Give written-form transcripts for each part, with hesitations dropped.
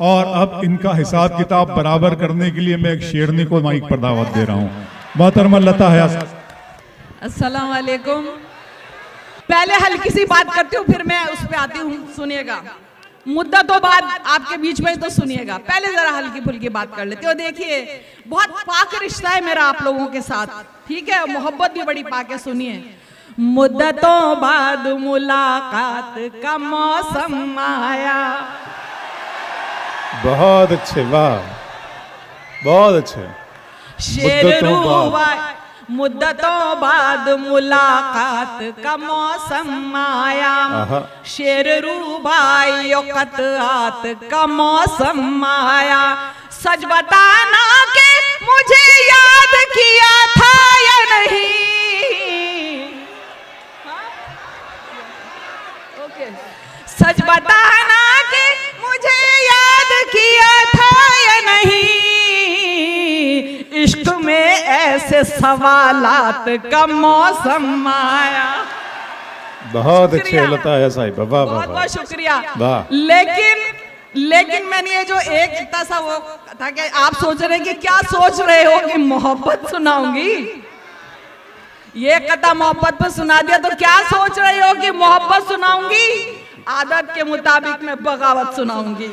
और अब इनका हिसाब किताब बराबर करने के लिए मैं एक शेरनी को माइक पर दावत दे रहा हूँ। मोहतरमा लता हयात। अस्सलाम वालेकुम। पहले हल्की सी बात करती हूँ, फिर मैं उस पे आती हूँ, सुनिएगा। मुद्दतों बाद आपके बीच में, तो सुनिएगा। पहले जरा हल्की फुल्की बात कर लेती हूँ। देखिए, बहुत पाक रिश्ता है मेरा आप लोगों के साथ, ठीक है। मोहब्बत भी बड़ी पाक है। सुनिए, मुद्दतों बाद मुलाकात का मौसम आया। बहुत अच्छे, वाह, बहुत अच्छे। मुद्दतों बाद मुलाकात का मौसम आया, शेर रूबाई कतआत का मौसम आया। सच बताना कि मुझे याद किया था या नहीं। सच बताना कि मुझे याद किया था या नहीं। इश्क में ऐसे सवालात का मौसम आया। बहुत अच्छे लता है साहिब, वाह बहुत बहुत शुक्रिया। वाह। लेकिन मैंने ये जो एक इतना सा वो था कि आप सोच रहे हैं कि क्या सोच रहे हो कि मोहब्बत सुनाऊंगी। ये कथा मोहब्बत पर सुना दिया तो क्या सोच रहे हो कि मोहब्बत सुनाऊंगी। आदत के मुताबिक मैं बगावत सुनाऊंगी।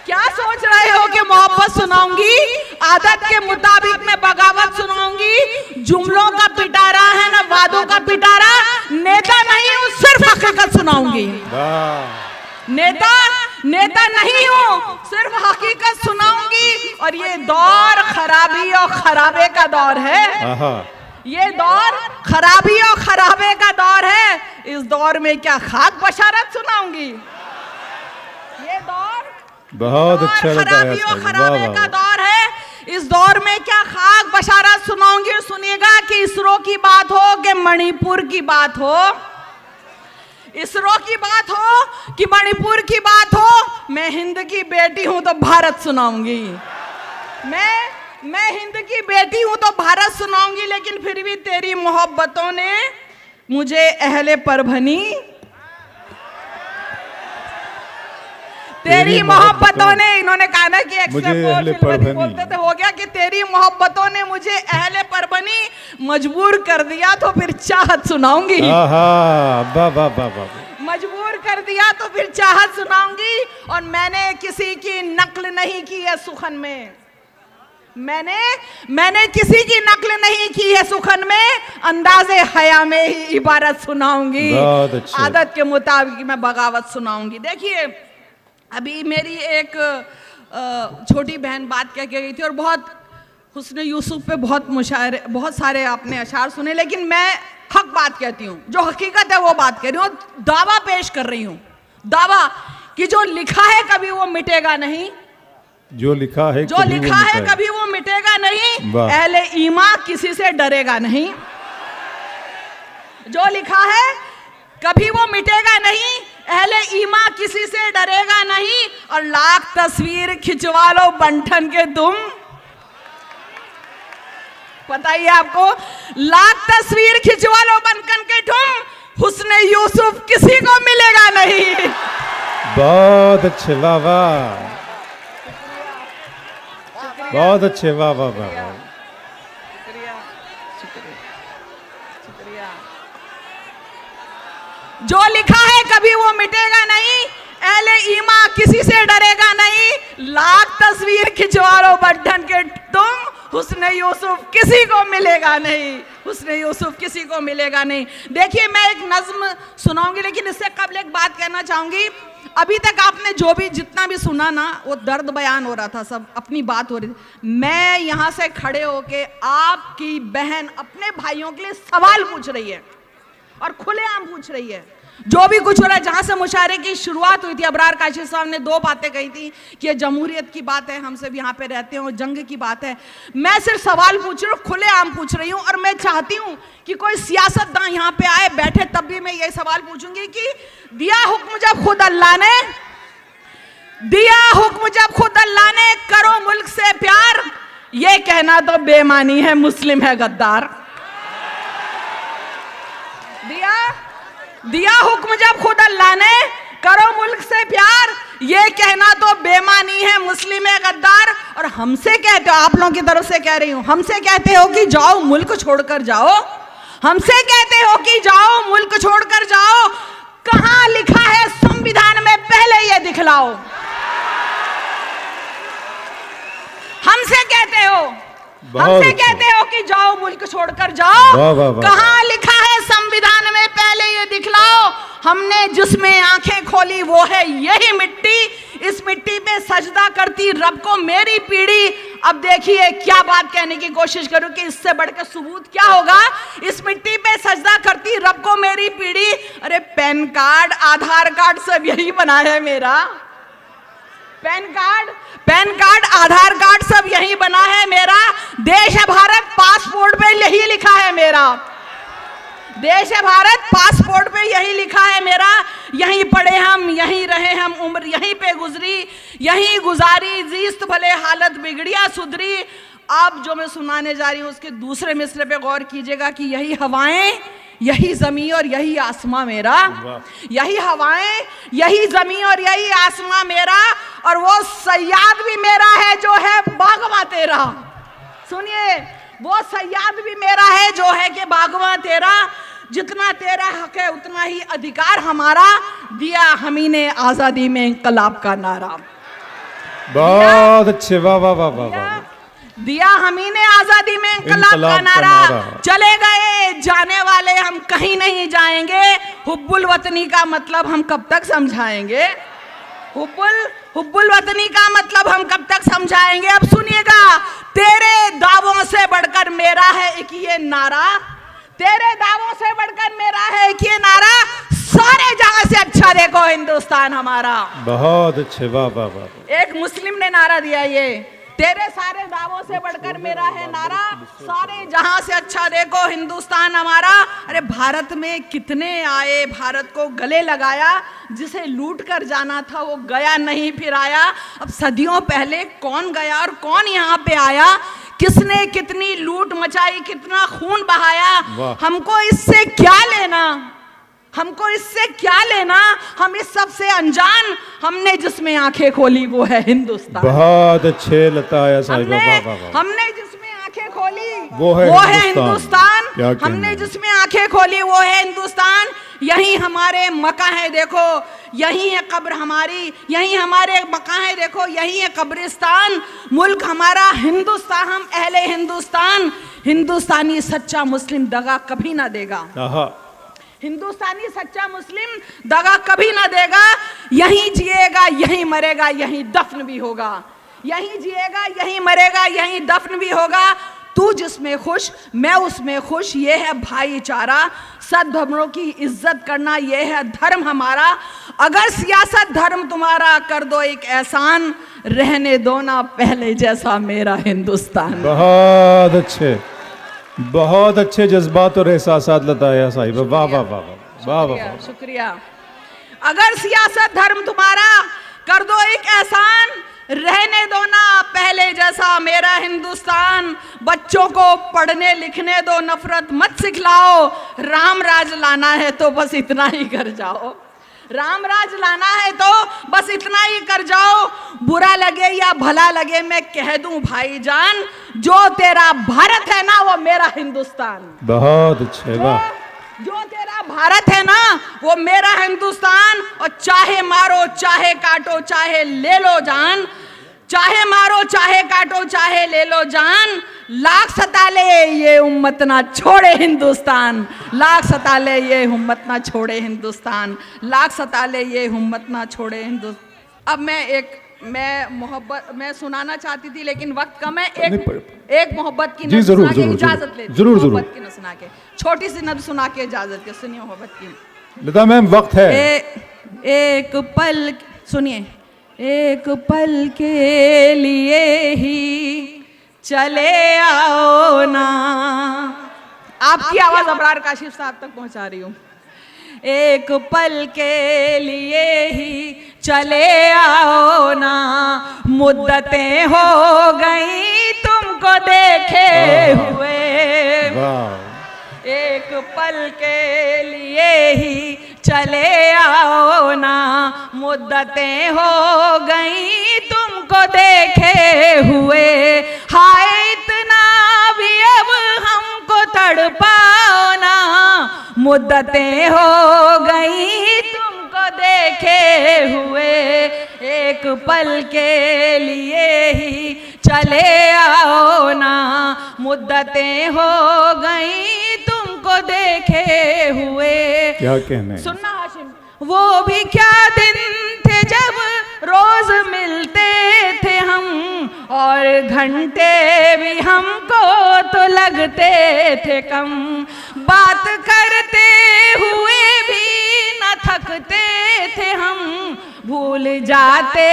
क्या सोच रहे हो कि मोहब्बत सुनाऊंगी, आदत के मुताबिक मैं बगावत सुनाऊंगी। जुमलों का पिटारा है ना वादों का पिटारा। नेता नहीं हूं, सिर्फ हकीकत सुनाऊंगी। नेता नहीं हूं, सिर्फ हकीकत सुनाऊंगी। और ये दौर खराबी और खराबे का दौर है। ये दौर खराबी और खराबे का दौर है। इस दौर में क्या खाक बशारत सुनाऊंगी। ये दौर बहुत अच्छा खराबी और खराबे का दौर है। इस दौर में क्या खाक बशारत सुनाऊंगी। सुनिएगा कि इसरो की बात हो कि मणिपुर की बात हो, इसरो की बात हो कि मणिपुर की बात हो, मैं हिंद की बेटी हूं तो भारत सुनाऊंगी। मैं हिंद की बेटी हूं तो भारत सुनाऊंगी। लेकिन फिर भी तेरी मोहब्बतों ने मुझे अहले परभनी, तेरी मोहब्बतों ने, इन्होंने कहा ना कि बोलते थे, हो गया कि तेरी मोहब्बतों ने मुझे अहले परभनी मजबूर कर दिया तो फिर चाहत सुनाऊंगी। मजबूर कर दिया तो फिर चाहत सुनाऊंगी। और मैंने किसी की नकल नहीं की है सुखन में। मैंने किसी की नकल नहीं की है सुखन में। अंदाजे हया में ही इबारत सुनाऊंगी। आदत के मुताबिक मैं बगावत सुनाऊंगी। देखिए, अभी मेरी एक छोटी बहन बात कह के गई थी और बहुत हुस्न यूसुफ पे बहुत सारे आपने अशार सुने। लेकिन मैं हक बात कहती हूँ, जो हकीकत है वो बात कह रही हूँ। दावा पेश कर रही हूँ, दावा कि जो लिखा है कभी वो मिटेगा नहीं। जो लिखा है कभी वो मिटेगा नहीं। अहले ईमान किसी से डरेगा नहीं। जो लिखा है कभी वो मिटेगा नहीं। अहले ईमान किसी से डरेगा नहीं। और लाख तस्वीर खिंचवा लो बंठन के तुम, पता ही आपको, लाख तस्वीर खिंचवा लो बंठन के तुम, हुस्न यूसुफ किसी को मिलेगा नहीं। बहुत अच्छे, वाह वाह, बहुत अच्छे, वाह वाह वाह। शुक्रिया। जो लिखा है कभी वो मिटेगा नहीं। अहले ईमान किसी से डरेगा नहीं। लाख तस्वीर खिंचवा लो बंठन के तुम, हुस्न यूसुफ किसी को मिलेगा नहीं। हुस्न यूसुफ किसी को मिलेगा नहीं। देखिए, मैं एक नज्म सुनाऊंगी, लेकिन इससे कबल एक बात कहना चाहूंगी। अभी तक आपने जो भी जितना भी सुना ना, वो दर्द बयान हो रहा था, सब अपनी बात हो रही थी। मैं यहां से खड़े होके आपकी बहन अपने भाइयों के लिए सवाल पूछ रही है और खुलेआम पूछ रही है। जो भी कुछ हो रहा है, जहां से मुशायरे की शुरुआत हुई थी, अबरार काशी साहब ने दो बातें कही थी कि ये जमहूरियत की बात है, हम सब यहाँ पे रहते हैं, और जंग की बात है। मैं सिर्फ सवाल पूछ रही हूँ, खुलेआम पूछ रही हूँ। और मैं चाहती हूँ कि कोई सियासतदान यहाँ पे आए, बैठे, तब भी मैं ये सवाल पूछूंगी कि दिया हुक्म जब खुद अल्लाह ने, दिया हुक्म जब खुद अल्लाह ने, करो मुल्क से प्यार, ये कहना तो बेमानी है, मुस्लिम है गद्दार। दिया हुक्म जब खुद अल्लाह ने, करो मुल्क से प्यार, ये कहना तो बेमानी है मुस्लिम है गद्दार। और हमसे कहते हो, आप लोगों की तरफ से कह रही हूं, हमसे कहते हो कि जाओ मुल्क छोड़कर जाओ, हमसे कहते हो कि जाओ मुल्क छोड़कर जाओ। कहां लिखा है संविधान में, पहले ये दिखलाओ। हमसे कहते हो, हमसे कहते हो कि जाओ मुल्क छोड़कर जाओ, कहां लिखा है संविधान में, पहले ये दिखलाओ। हमने जिसमें आंखें खोली वो है यही मिट्टी, इस मिट्टी पे सजदा करती रब को मेरी पीढ़ी। अब देखिए क्या बात कहने की कोशिश करूं कि इससे बढ़कर सबूत क्या होगा। इस मिट्टी पे सजदा करती रब को मेरी पीढ़ी। अरे पैन कार्ड, आधार कार्ड सब यही बना है मेरा। पैन कार्ड, आधार कार्ड सब यही बना है मेरा। देश है भारत, पासपोर्ट पे यही लिखा है मेरा। देश है भारत, पासपोर्ट पे यही लिखा है मेरा। यहीं पढ़े हम, यहीं रहे हम, उम्र यहीं पे गुजरी, यहीं गुजारी, जीस्त भले हालत बिगड़िया सुधरी। अब जो मैं सुनाने जा रही हूं उसके दूसरे मिसरे पे गौर कीजिएगा कि यही हवाएं, यही जमीन और यही आसमां मेरा। यही हवाएं, यही जमीन और यही आसमां मेरा। और वो सयाद भी मेरा है जो है बागवा तेरा। सुनिए, वो सयाद भी मेरा है जो है कि बागवा तेरा। जितना तेरा हक है उतना ही अधिकार हमारा, दिया हमी ने आजादी में इंकलाब का नारा। बहुत अच्छे, वाह वाह वाह वाह। दिया हमी ने आजादी में इंकलाब का नारा। चले गए जाने वाले हम कहीं नहीं जाएंगे, हुब्बुल वतनी का मतलब हम कब तक समझाएंगे। हुब्बुल वतनी का मतलब हम कब तक समझाएंगे। अब सुनिएगा, तेरे दावों से बढ़कर मेरा है एक ये नारा, तेरे दावों से बढ़कर मेरा है एक ये नारा, सारे जहां से अच्छा देखो हिंदुस्तान हमारा। बहुत अच्छे, वाह वाह वाह। एक मुस्लिम ने नारा दिया, ये तेरे सारे दावों से बढ़कर मेरा है नारा, सारे जहां से अच्छा देखो हिंदुस्तान हमारा। अरे भारत में कितने आए, भारत को गले लगाया, जिसे लूट कर जाना था वो गया नहीं फिर आया। अब सदियों पहले कौन गया और कौन यहाँ पे आया, किसने कितनी लूट मचाई, कितना खून बहाया। हमको इससे क्या लेना, हमको इससे क्या लेना, हम इस सब से अनजान। हमने जिसमें आंखें खोली वो है हिंदुस्तान। बहुत अच्छे लताया साहिबा, हमने जिसमें आंखें खोली वो है हिंदुस्तान। हमने जिसमें आंखें खोली वो है हिंदुस्तान। यही हमारे मका है देखो, यही है कब्र हमारी, यही हमारे मका है देखो, यही है कब्रिस्तान। मुल्क हमारा हिंदुस्तान, हम अहले हिंदुस्तान। हिंदुस्तानी सच्चा मुस्लिम दगा कभी ना देगा। हिंदुस्तानी सच्चा मुस्लिम दगा कभी ना देगा। यहीं जिएगा, यहीं मरेगा, यहीं दफन भी होगा। यहीं जिएगा, यहीं मरेगा, यहीं दफन भी होगा। तू जिसमें खुश, मैं उसमें खुश, ये है भाईचारा। सद्भावों की इज्जत करना, ये है धर्म हमारा। अगर सियासत धर्म तुम्हारा, कर दो एक एहसान, रहने दो ना पहले जैसा मेरा हिंदुस्तान। बहुत अच्छे, बहुत अच्छे जज्बात और एहसासात लताया साहिबा, वाह वाह वाह वाह वाह। शुक्रिया। अगर सियासत धर्म तुम्हारा, कर दो एक एहसान, रहने दो ना पहले जैसा मेरा हिंदुस्तान। बच्चों को पढ़ने लिखने दो, नफरत मत सिखलाओ। राम राज लाना है तो बस इतना ही कर जाओ, राम राज लाना है तो बस इतना ही कर जाओ। बुरा लगे या भला लगे मैं कह दूं भाईजान, जो तेरा भारत है ना वो मेरा हिंदुस्तान। बहुत अच्छे, वाह। जो तेरा भारत है ना वो मेरा हिंदुस्तान। और चाहे मारो चाहे काटो चाहे ले लो जान, चाहे मारो चाहे काटो चाहे ले लो जान। लाख सता ले ये उम्मत ना छोड़े हिंदुस्तान, लाख सता ले ये उम्मत ना छोड़े हिंदुस्तान, लाख सता ले ये उम्मत ना छोड़े हिंदुस्तान। अब मैं मोहब्बत मैं सुनाना चाहती थी लेकिन वक्त कम है। एक मोहब्बत की नज़्म सुना के इजाजत लेती, जरूर मोहब्बत की नज़्म सुना के, छोटी सी नज़्म सुना के इजाजत के। सुनिए मोहब्बत की। लता मैम वक्त है। एक पल सुनिए, एक पल के लिए ही चले आओ ना। आपकी आवाज अबरार काशिफ साहब तक पहुंचा रही हूँ। एक पल के लिए ही चले आओ ना, मुद्दतें हो गई तुमको देखे हुए। एक पल के लिए ही चले आओ ना, मुद्दतें हो गई तुमको देखे हुए, हाय इतना भी अब हमको तड़पाओ ना, मुद्दतें हो गई तुमको देखे हुए, एक पल के लिए ही चले आओ ना, मुद्दतें हो गई तुमको देखे हुए। क्या कहने, सुनना हाशिम, वो भी क्या दिन थे जब रोज मिलते थे हम, और घंटे भी हमको तो लगते थे कम, बात करते हुए भी न थकते थे हम, भूल जाते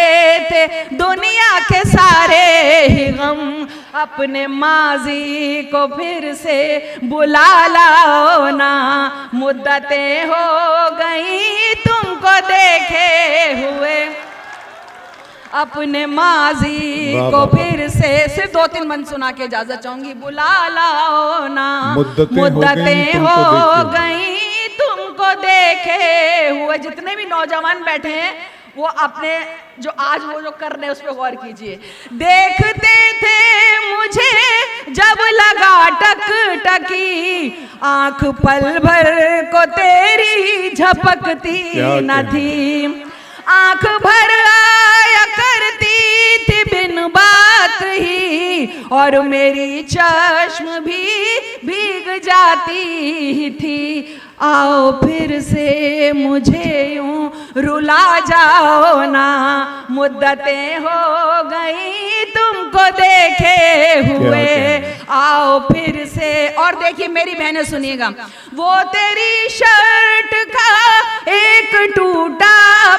थे दुनिया के सारे ही गम, अपने माजी को फिर से बुला लाओ ना, मुद्दतें हो गई तुमको देखे हुए, अपने माजी को फिर से, सिर्फ 2-3 बंद सुना के इजाजत चाहूंगी। बुला लाओ ना, मुद्दतें हो गई तुमको देखे हुए। जितने भी नौजवान बैठे हैं वो अपने जो आज वो जो कर रहे हैं उस पर गौर कीजिए। देखते थे मुझे जब लगा टक टकी, आंख पल भर को तेरी झपकती न थी, आंख भर आया करती थी बिन बात ही, और मेरी चश्म भी भीग जाती थी, आओ फिर से मुझे यूं रुला जाओ ना, मुद्दतें हो गई तुमको देखे हुए, आओ फिर से। और देखिए मेरी बहनें सुनिएगा, वो तेरी शर्ट का एक टूटा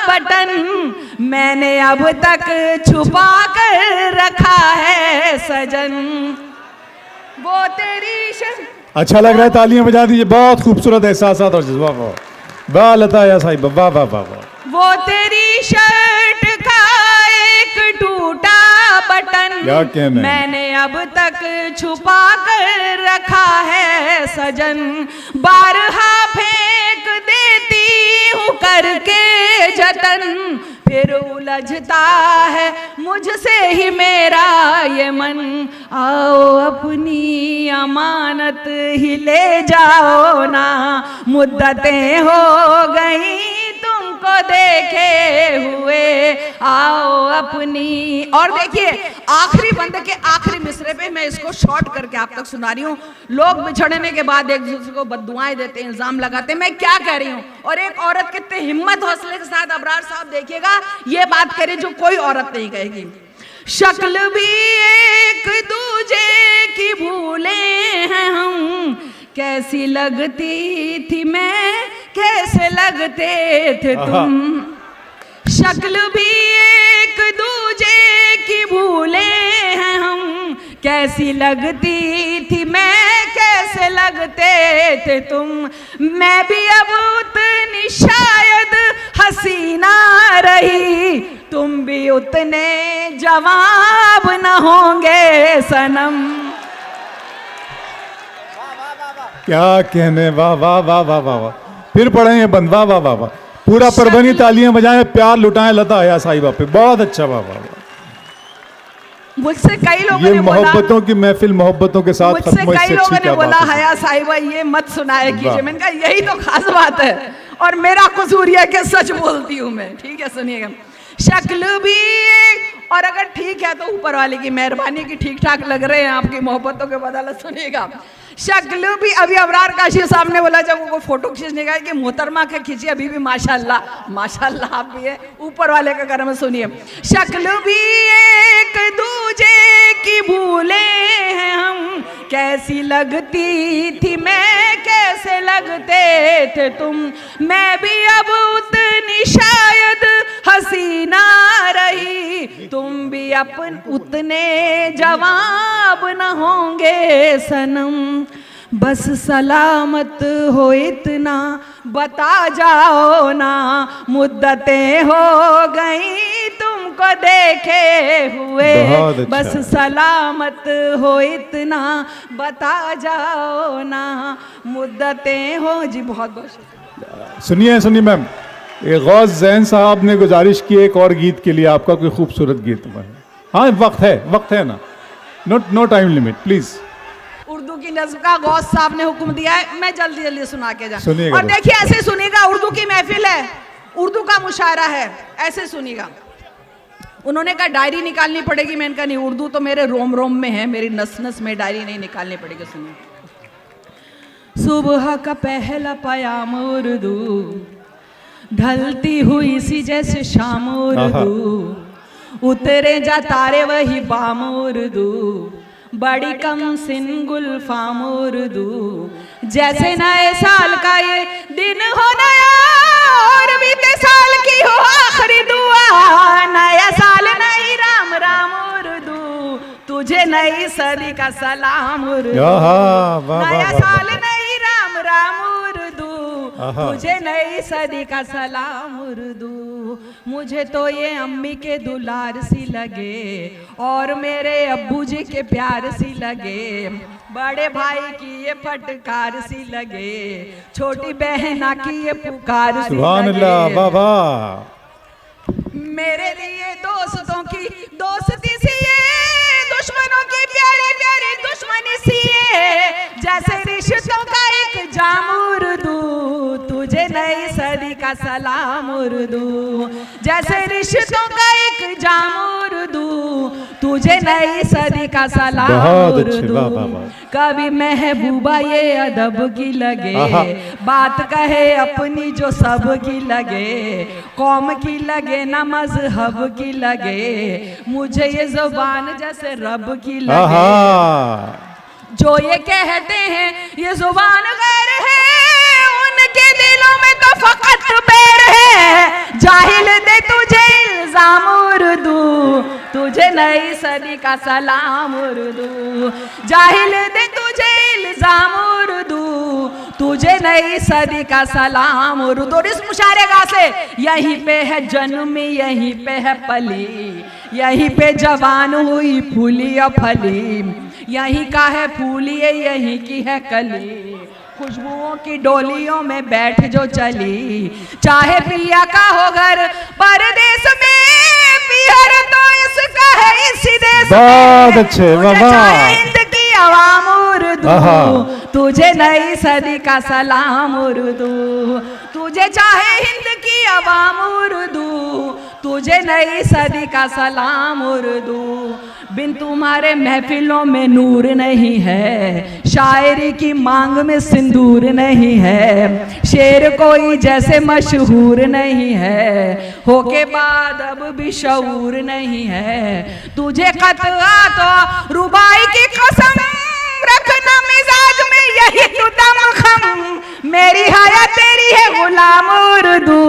बटन मैंने अब तक छुपा कर रखा है सजन, वो तेरी शर्ट। अच्छा लग रहा है, तालियां बजा दीजिए। बहुत खूबसूरत एहसासात और जज्बा। वाह लताया साहिब, वाह वाह वाह वाह। वो तेरी शर्ट का एक टूटा बटन मैंने अब तक छुपा कर रखा है सजन, बारहा फेंक देती हूँ करके जतन, फिर उलझता है मुझसे ही मेरा ये मन, आओ अपनी अमानत ही ले जाओ ना, मुद्दतें हो गई तुमको देखे हुए, आओ अपनी। और देखिए आखिरी बंदे के आखिरी मिसरे पे मैं इसको शॉर्ट करके आप तक सुना रही हूँ। लोग बिछड़ने के बाद एक दूसरे को बददुआएं देते हैं, इल्जाम लगाते हैं, मैं क्या कह रही हूँ। और एक औरत कितने हिम्मत हौसले के साथ अबरार साहब देखिएगा ये बात करे जो कोई औरत नहीं कहेगी। शक्ल भी एक दूजे की भूले हैं हम, कैसी लगती थी मैं कैसे लगते थे तुम, शक्ल भी एक दूजे की भूले हैं हम, कैसी लगती थी मैं कैसे लगते थे तुम, मैं भी अब उतनी शायद हसीना रही, तुम भी उतने जवाब न होंगे सनम। क्या कहने, वाह वाह वाह वाह वाह वाह। फिर पढ़ेंगे बंद, वाह वाह वाह वाह। पूरा परभनी तालियां बजाएं, प्यार लुटाएं लता आया साहिबा पे, बहुत अच्छा, वाह वाह वाह। मुझसे कई लोगों ने बोला, मोहब्बतों की महफिल मोहब्बतों के साथ मुझसे कई लोगों ने बोला हया साहिबा ये मत सुनाया कीजिए। मैंने कहा यही तो खास बात है और मेरा कसूर है कि सच बोलती हूँ मैं। ठीक है सुनिएगा, शक्ल भी और अगर ठीक है तो ऊपर वाले की मेहरबानी की ठीक ठाक लग रहे हैं आपकी मोहब्बतों के बदौलत। सुनिएगा, शक्ल भी अभी अबरार काशी साहब ने बोला जब वो फोटो खींचने का कि मोहतरमा का खींचिए, अभी भी माशाल्लाह माशाल्लाह आप भी है ऊपर वाले का कर्म। सुनिए, शक्ल भी एक दूजे की भूले हैं हम, कैसी लगती थी मैं कैसे लगते थे तुम, मैं भी अब उतनी शायद हसीना रही, तुम भी अपन उतने जवाब न होंगे सनम, बस सलामत हो इतना बता जाओ ना, मुद्दतें हो गई तुमको देखे हुए, अच्छा। बस सलामत हो इतना बता जाओ ना, मुद्दतें हो। जी बहुत बहुत शुक्रिया। सुनिए सुनिए मैम, ये गौस जैन साहब ने गुजारिश की एक और गीत के लिए, आपका कोई खूबसूरत गीत। हाँ वक्त है ना, no time limit please. Urdu की नज्म का गौस साहब ने हुक्म दिया है, मैं जल्दी जल्दी सुना के जा। सुनिएगा। और देखिए ऐसे सुनिएगा, उर्दू की महफिल है, उर्दू का मुशायरा है, ऐसे सुनिएगा। उन्होंने कहा डायरी निकालनी पड़ेगी, मैंने कहा नहीं, उर्दू तो मेरे रोम रोम में है, मेरी नस नस में डायरी नहीं निकालनी पड़ेगी। सुनिए। सुबह का पहला पयाम उर्दू, ढलती हुई सी जैसे शाम उर्दू, उतरे जा तारे वही बाम उर्दू, बड़ी कम सिन गुलफाम उर्दू, जैसे नए साल का ये दिन हो नया और बीते साल की हो आखिरी दुआ, नया साल नई राम राम उर्दू, तुझे नई सदी का सलाम उर्दू, नया साल नई राम राम उर्दू, तुझे नई सदी का सलाम उर्दू। मुझे तो ये अम्मी के दुलार सी लगे और मेरे अब्बू जी के प्यार सी लगे, बड़े भाई की ये फटकार सी लगे, छोटी बहना की ये पुकार सी लगे। बाबा मेरे लिए दोस्तों की दोस्ती सी है, दुश्मनों की प्यारी प्यारी दुश्मनी सी है, जैसे रिश्तों का एक जाम उर्दू, तुझे नई सदी का सलाम उर्दू, जैसे रिश्तों का एक जाम उर्दू, तुझे नई सदी का सलाम उर्दू। कभी महबूबा ये अदब की लगे, बात कहे अपनी जो सब की लगे, कौम की लगे ना मजहब की लगे, मुझे ये जुबान जैसे रब की लगे, जो ये कहते हैं ये जुबान गैर है, उनके दिलों में तो फकत बैर है, जाहिल दे तुझे इल्जाम उर्दू, तुझे नई सदी का सलाम उर्दू, जाहिल दे तुझे इल्जाम उर्दू, तुझे नई सदी का सलाम उर्दू। और इस मुशायरे से यहीं पे है जन्म, यहीं पे है पली, यहीं पे जवान हुई फूली और फली, यहीं का है फूली यहीं की है कली, खुशबुओं की डोलियों में बैठ जो चली, चाहे पिया का हो घर परदेश में, पियर तो इसका है इसी देश में, चाहे हिंद की आवाम उर्दू, तुझे नई सदी का सलाम उर्दू, तुझे चाहे हिंद की आवाम उर्दू, तुझे नई सदी का सलाम उर्दू। बिन तुम्हारे महफिलों में नूर नहीं है, शायरी की मांग में सिंदूर नहीं है, शेर कोई जैसे मशहूर नहीं है, होके बाद अब भी शऊर नहीं है, तुझे कतआ तो रुबाई की कसम, रखना मिजाज में यही तो दम खम, मेरी हया तेरी है गुलाम उर्दू,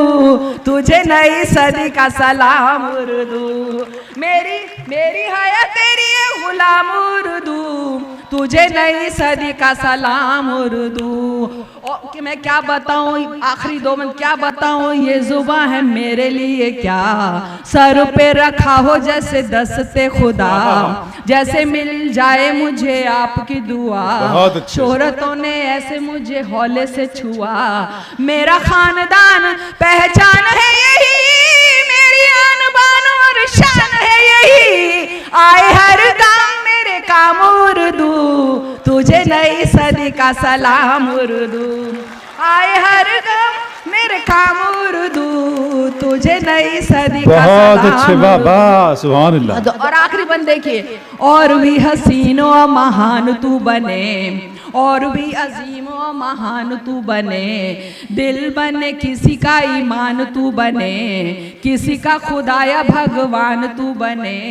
तुझे नई सदी का सलाम उर्दू, मेरी हया तेरी है गुलाम उर्दू, तुझे नई सदी का सलाम उर्दू। और कि मैं क्या बताऊं, आखिरी 2 मिनट क्या बताऊं, ये जुबान है मेरे लिए क्या, सर पे रखा हो जैसे दस्ते खुदा, जैसे मिल जाए मुझे आपकी दुआ, शोहरतों ने ऐसे मुझे हौले से छुआ, मेरा खानदान पहचान है यही, मेरी आन बान और शान है यही, आए हर काम मेरे काम उर्दू, तुझे नई सदी का सलाम उर्दू, आए हर काम मेरे काम उर्दू, तुझे नई सदी का सलाम। बहुत अच्छे, वाह सुभान अल्लाह। और आखिरी बंद देखिए, और भी हसीन और महान तू बने, और भी अजीम और महान तू बने, दिल बने किसी का ईमान तू बने, किसी का खुदा या भगवान तू बने,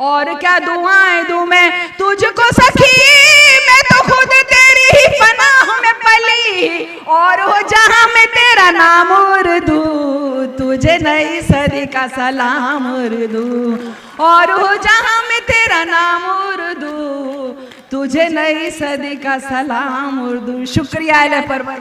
और क्या दुआएं दूं मैं तुझको सखी, मैं तो खुद तेरी ही पनाह में पली, और हो जहां में तेरा नाम उर्दू, तुझे नई सदी का सलाम उर्दू, और हो जहां में तेरा नाम उर्दू, तुझे नई सदी का सलाम उर्दू। शुक्रिया अल्लाह परवर।